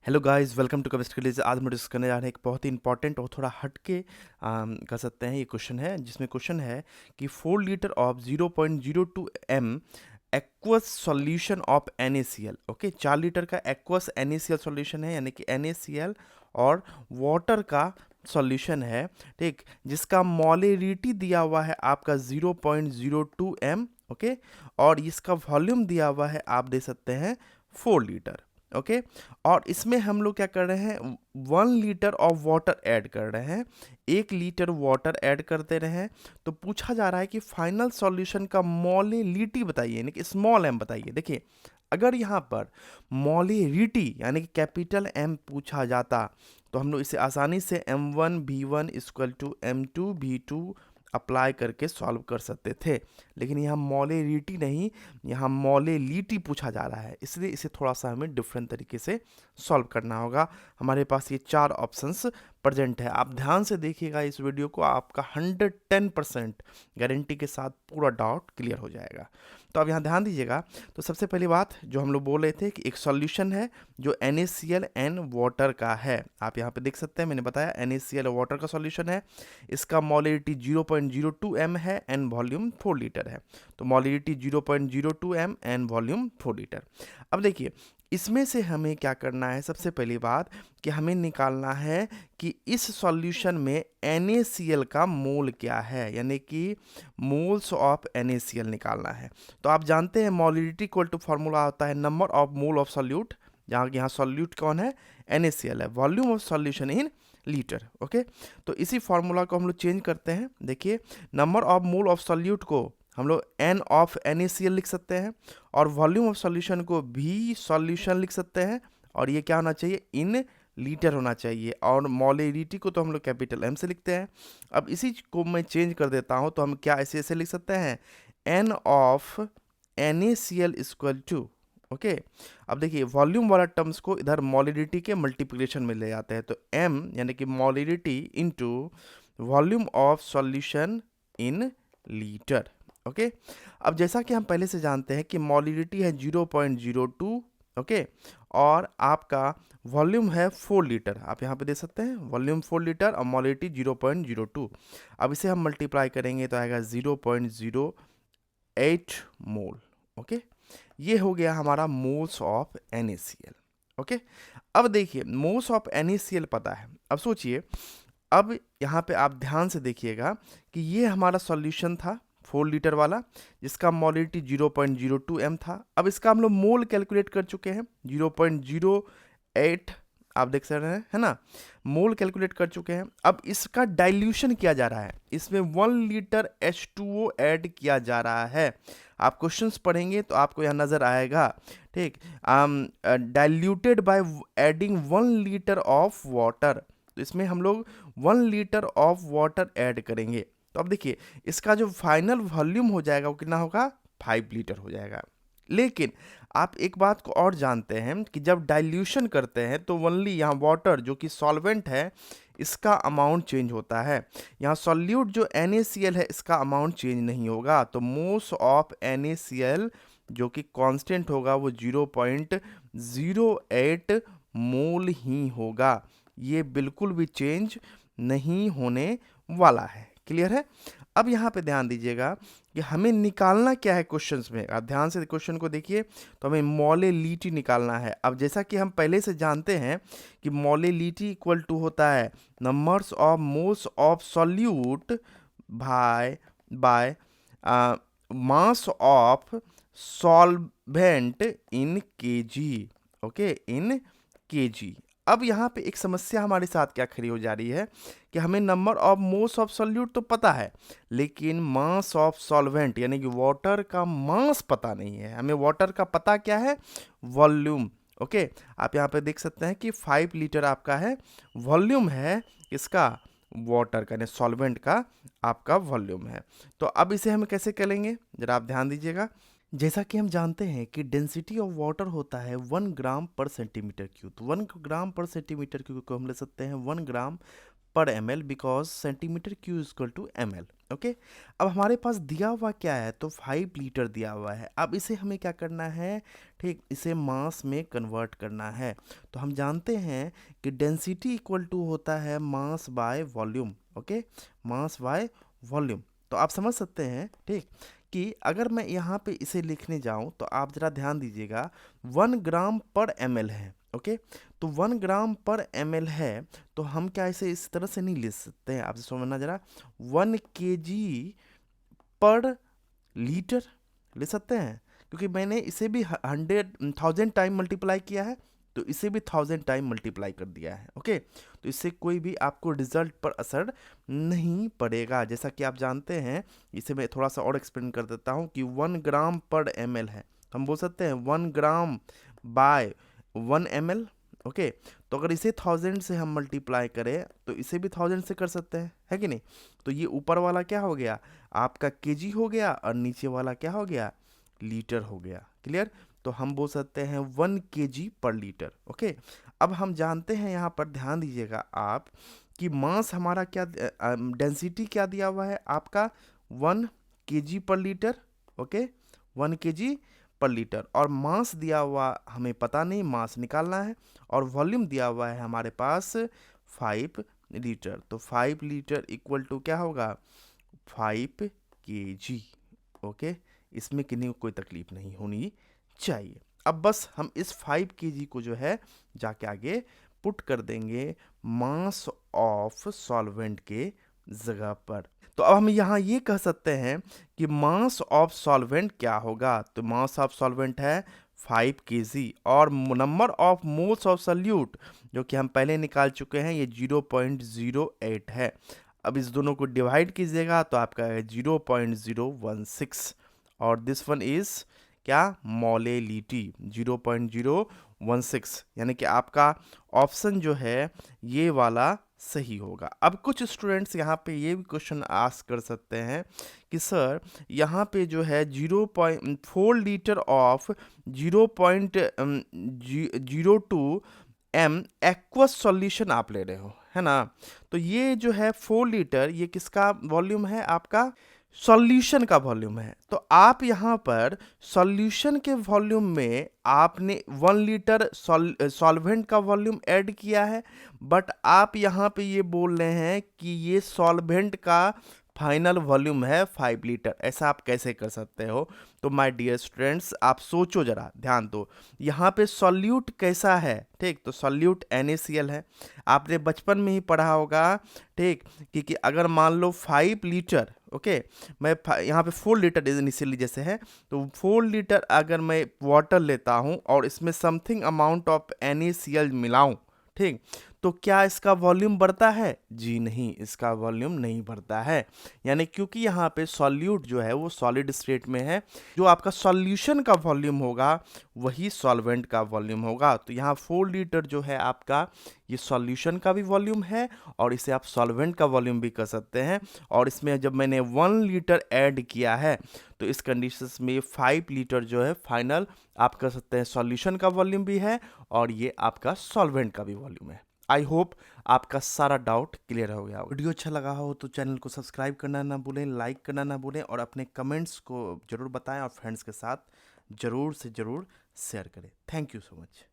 Hello guys, welcome to chemistry quiz. आज हम discuss करने जा रहे हैं एक बहुत ही इंपॉर्टेंट और थोड़ा हटके कह सकते हैं ये क्वेश्चन है, जिसमें क्वेश्चन है कि 4 litre of 0.02 M aqueous solution of NaCl। Okay, 4 litre का एक्वस NaCl सॉल्यूशन है, यानी कि NaCl और वाटर का सॉल्यूशन है, ठीक, जिसका मोलेरिटी दिया हुआ है आपका 0.02 एम। ओके, और इसका वॉल्यूम दिया हुआ है, आप दे सकते हैं 4 लीटर। ओके, और इसमें हम लोग क्या कर रहे हैं, 1 लीटर ऑफ वाटर ऐड कर रहे हैं, 1 लीटर वाटर ऐड करते रहे हैं। तो पूछा जा रहा है कि फाइनल सॉल्यूशन का मोलेलिटी बताइए, यानी कि स्मॉल एम बताइए। देखिए, अगर यहाँ पर मोलेरिटी यानी कि कैपिटल एम पूछा जाता तो हम लोग इसे आसानी से M1 V1 equal to M2 V2 apply करके सॉल्व कर सकते थे, लेकिन यहाँ मोलेरिटी नहीं, यहाँ मोलेलिटी पूछा जा रहा है, इसलिए इसे थोड़ा सा हमें डिफरेंट तरीके से सॉल्व करना होगा। हमारे पास ये 4 ऑप्शंस प्रेजेंट है। आप ध्यान से देखिएगा इस वीडियो को, आपका 110% गारंटी के साथ पूरा डाउट क्लियर हो जाएगा। तो अब यहाँ ध्यान दीजिएगा। तो सबसे पहली बात जो हम लोग बोल रहे थे कि एक सॉल्यूशन है जो NaCl एन वाटर का है। आप यहाँ पे देख सकते हैं, मैंने बताया NaCl वाटर का सॉल्यूशन है। इसका मोलेरिटी 0.02 एम है एंड वॉल्यूम 4 लीटर है। तो मोलेरिटी 0.02 एम एंड वॉल्यूम 4 लीटर। अब देखिए, इसमें से हमें क्या करना है, सबसे पहली बात कि हमें निकालना है कि इस सॉल्यूशन में NaCl का मोल क्या है, यानी कि मोल्स ऑफ NaCl निकालना है। तो आप जानते हैं मोलिडिटी इक्वल टू फार्मूला होता है number of mole of solute, जहाँ यहाँ सॉल्यूट कौन है, NaCl है, volume of solution in litre. Okay, तो इसी फार्मूला को हम लोग चेंज करते हैं। देखिए, number of mole of solute को हम लोग N ऑफ NaCl लिख सकते हैं, और वॉल्यूम ऑफ सॉल्यूशन को V सॉल्यूशन लिख सकते हैं, और ये क्या होना चाहिए, इन लीटर होना चाहिए, और मोलेरिटी को तो हम लोग कैपिटल M से लिखते हैं। अब इसी को मैं चेंज कर देता हूँ, तो हम क्या ऐसे ऐसे लिख सकते हैं, N of NaCl equal to, okay. अब देखिए, वॉल्यूम वाला टर्म्स को इधर मोलेरिटी के मल्टीप्लिकेशन में ले जाते हैं, तो M यानी कि molarity into volume of solution in litre. Okay, अब जैसा कि हम पहले से जानते हैं कि मोलिडिटी है 0.02, ओके, और आपका वॉल्यूम है 4 लीटर। आप यहाँ पे दे सकते हैं वॉल्यूम 4 लीटर और मोलिडिटी 0.02। अब इसे हम मल्टीप्लाई करेंगे तो आएगा 0.08 मोल। ओके, ये हो गया हमारा मोल्स ऑफ NaCl। ओके, अब देखिए, मोल्स ऑफ NaCl पता है। अब सोचिए, अब यहाँ पे आप ध्यान से देखिएगा कि ये हमारा सॉल्यूशन था 4 लीटर वाला, जिसका मोलिडिटी 0.02 एम था। अब इसका हम लोग मोल कैलकुलेट कर चुके हैं 0.08, आप देख सकते हैं, है ना, मोल कैलकुलेट कर चुके हैं। अब इसका डाइल्यूशन किया जा रहा है, इसमें 1 लीटर H2O ऐड किया जा रहा है। आप क्वेश्चंस पढ़ेंगे तो आपको यहाँ नज़र आएगा, ठीक, diluted by adding 1 litre of water. तो इसमें हम लोग 1 लीटर ऑफ वाटर ऐड करेंगे। तो अब देखिए, इसका जो फाइनल वॉल्यूम हो जाएगा वो कितना होगा, 5 लीटर हो जाएगा। लेकिन आप एक बात को और जानते हैं कि जब डाइल्यूशन करते हैं तो ओनली यहाँ वाटर जो कि सॉल्वेंट है, इसका अमाउंट चेंज होता है। यहाँ सॉल्यूट जो NaCl है, इसका अमाउंट चेंज नहीं होगा। तो मोल्स ऑफ NaCl जो कि कांस्टेंट होगा वो 0.08 मोल ही होगा। ये बिल्कुल भी चेंज नहीं होने वाला है। क्लियर है। अब यहाँ पे ध्यान दीजिएगा कि हमें निकालना क्या है क्वेश्चंस में। आप ध्यान से क्वेश्चन को देखिए, तो हमें मोलेलिटी निकालना है। अब जैसा कि हम पहले से जानते हैं कि मोलेलिटी इक्वल टू होता है numbers of moles of solute by mass of solvent in KG. Okay, in KG. अब यहाँ पे एक समस्या हमारे साथ क्या खड़ी हो जा रही है कि हमें number of moles of solute तो पता है, लेकिन मास ऑफ सॉल्वेंट यानी कि वाटर का मास पता नहीं है। हमें वाटर का पता क्या है, वॉल्यूम। ओके, आप यहाँ पे देख सकते हैं कि 5 लीटर आपका है वॉल्यूम है, इसका वाटर का यानी सॉल्वेंट का आपका वॉल्यूम है। तो अब इसे हम कैसे करेंगे, जरा आप ध्यान दीजिएगा। जैसा कि हम जानते हैं कि डेंसिटी ऑफ वाटर होता है 1 ग्राम पर सेंटीमीटर क्यूब। तो 1 ग्राम पर सेंटीमीटर क्यूब को हम ले सकते हैं 1 ग्राम पर ml because centimetre cube is equal to ml। Okay, अब हमारे पास दिया हुआ क्या है, तो 5 लीटर दिया हुआ है। अब इसे हमें क्या करना है, ठीक, इसे मास में कन्वर्ट करना है। तो हम जानते हैं कि डेंसिटी इक्वल टू होता है mass by volume. Okay, mass by volume. तो आप समझ सकते हैं, ठीक, कि अगर मैं यहाँ पे इसे लिखने जाऊँ तो आप ज़रा ध्यान दीजिएगा, 1 ग्राम पर ml है। ओके, तो 1 ग्राम पर ml है, तो हम क्या इसे इस तरह से नहीं लिख सकते हैं, आप समझना ज़रा, 1 kg पर लीटर ले सकते हैं, क्योंकि मैंने इसे भी 100,000 टाइम मल्टीप्लाई किया है, तो इसे भी 1000 टाइम मल्टीप्लाई कर दिया है। ओके, तो इससे कोई भी आपको रिजल्ट पर असर नहीं पड़ेगा। जैसा कि आप जानते हैं, इसे मैं थोड़ा सा और एक्सप्लेन कर देता हूँ कि 1 ग्राम पर ml है, हम बोल सकते हैं 1 ग्राम बाय 1 ml। ओके, तो अगर इसे 1000 से हम मल्टीप्लाई करें तो इसे भी 1000 से कर सकते हैं, है कि नहीं। तो ये ऊपर वाला क्या हो गया, आपका केजी हो गया, और नीचे वाला क्या हो गया, लीटर हो गया। क्लियर, तो हम बोल सकते हैं 1 kg पर लीटर। ओके, अब हम जानते हैं, यहाँ पर ध्यान दीजिएगा आप, कि मास हमारा क्या, डेंसिटी क्या दिया हुआ है आपका, 1 kg पर लीटर। ओके, 1 kg पर लीटर, और मास दिया हुआ हमें पता नहीं, मास निकालना है, और वॉल्यूम दिया हुआ है हमारे पास 5 लीटर। तो 5 लीटर इक्वल टू क्या होगा, 5 kg। ओके, इसमें किन्हीं को कोई तकलीफ नहीं होनी चाहिए। अब बस हम इस 5 kg को जो है जाके आगे पुट कर देंगे मास ऑफ सॉल्वेंट के जगह पर। तो अब हम यहाँ ये कह सकते हैं कि मास ऑफ सॉल्वेंट क्या होगा, तो मास ऑफ सॉल्वेंट है 5 kg, और number of moles of solute जो कि हम पहले निकाल चुके हैं, ये 0.08 है। अब इस दोनों को डिवाइड कीजिएगा तो आपका है 0.016, और दिस वन इज क्या, मोलेलिटी 0.016, यानी कि आपका ऑप्शन जो है ये वाला सही होगा। अब कुछ स्टूडेंट्स यहाँ पे ये भी क्वेश्चन आस्क कर सकते हैं कि सर यहाँ पे जो है 0.4 litre of 0.02 m aqueous solution आप ले रहे हो, है ना। तो ये जो है 4 लीटर, ये किसका वॉल्यूम है, आपका सॉल्यूशन का वॉल्यूम है। तो आप यहाँ पर सॉल्यूशन के वॉल्यूम में आपने 1 लीटर सॉल्वेंट का वॉल्यूम ऐड किया है, बट आप यहाँ पे ये बोल रहे हैं कि ये सॉल्वेंट का फाइनल वॉल्यूम है 5 लीटर। ऐसा आप कैसे कर सकते हो। तो माय डियर स्टूडेंट्स, आप सोचो जरा, ध्यान दो, यहाँ पे सॉल्यूट कैसा है, ठीक, तो सॉल्यूट NaCl है। आपने बचपन में ही पढ़ा होगा, ठीक, कि अगर मान लो 5 लीटर, ओके, मैं यहाँ पे 4 लीटर इनिशियली जैसे है, तो 4 लीटर अगर मैं वाटर लेता हूँ और इसमें समथिंग अमाउंट ऑफ NaCl मिलाऊं, ठीक, तो क्या इसका वॉल्यूम बढ़ता है, जी नहीं, इसका वॉल्यूम नहीं बढ़ता है। यानी क्योंकि यहाँ पे सॉल्यूट जो है वो सॉलिड स्टेट में है, जो आपका सॉल्यूशन का वॉल्यूम होगा वही सॉल्वेंट का वॉल्यूम होगा। तो यहाँ 4 लीटर जो है आपका, ये सॉल्यूशन का भी वॉल्यूम है, और इसे आप सॉल्वेंट का वॉल्यूम भी कर सकते हैं। और इसमें जब मैंने 1 लीटर ऐड किया है, तो इस कंडीशंस में 5 लीटर जो है फाइनल आप कर सकते हैं सॉल्यूशन का वॉल्यूम भी है, और ये आपका सॉल्वेंट का भी वॉल्यूम है। आई होप आपका सारा डाउट क्लियर हो गया। वीडियो अच्छा लगा हो तो चैनल को सब्सक्राइब करना ना भूलें, लाइक करना ना भूलें, और अपने कमेंट्स को ज़रूर बताएं, और फ्रेंड्स के साथ ज़रूर से ज़रूर शेयर करें। Thank you so much.